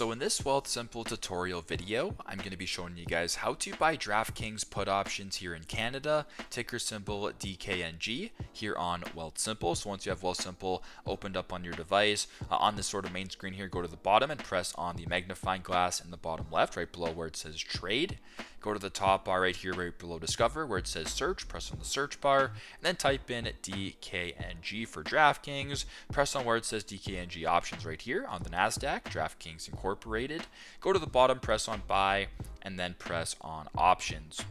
So in this Wealthsimple tutorial video, I'm going to be showing you guys how to buy DraftKings put options here in Canada, ticker symbol DKNG here on Wealthsimple. So once you have Wealthsimple opened up on your device, on this sort of main screen here, go to the bottom and press on the magnifying glass in the bottom left, right below where it says trade. Go to the top bar right here, right below discover, where it says search, press on the search bar, and then type in DKNG for DraftKings. Press on where it says DKNG options right here on the NASDAQ, DraftKings Incorporated. Go to the bottom, press on buy, and then press on options.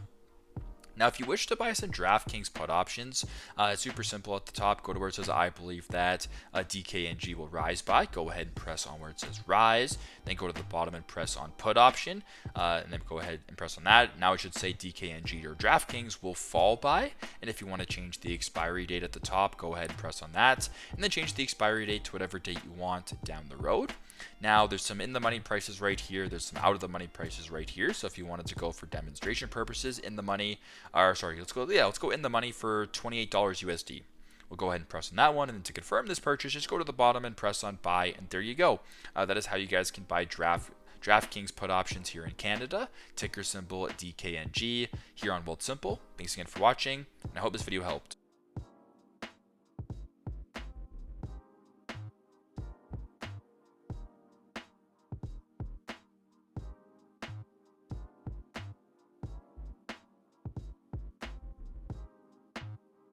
Now, if you wish to buy some DraftKings put options, it's super simple at the top. Go to where it says, I believe that DKNG will rise by. Go ahead and press on where it says rise. Then go to the bottom and press on put option. And then go ahead and press on that. Now it should say DKNG or DraftKings will fall by. And if you want to change the expiry date at the top, go ahead and press on that. And then change the expiry date to whatever date you want down the road. Now, there's some in the money prices right here. There's some out of the money prices right here. So if you wanted to go for demonstration purposes in the money, let's go in the money for $28 USD. We'll go ahead and press on that one. And then to confirm this purchase, just go to the bottom and press on buy. And there you go. That is how you guys can buy DraftKings put options here in Canada, ticker symbol DKNG here on Wealthsimple. Thanks again for watching, and I hope this video helped.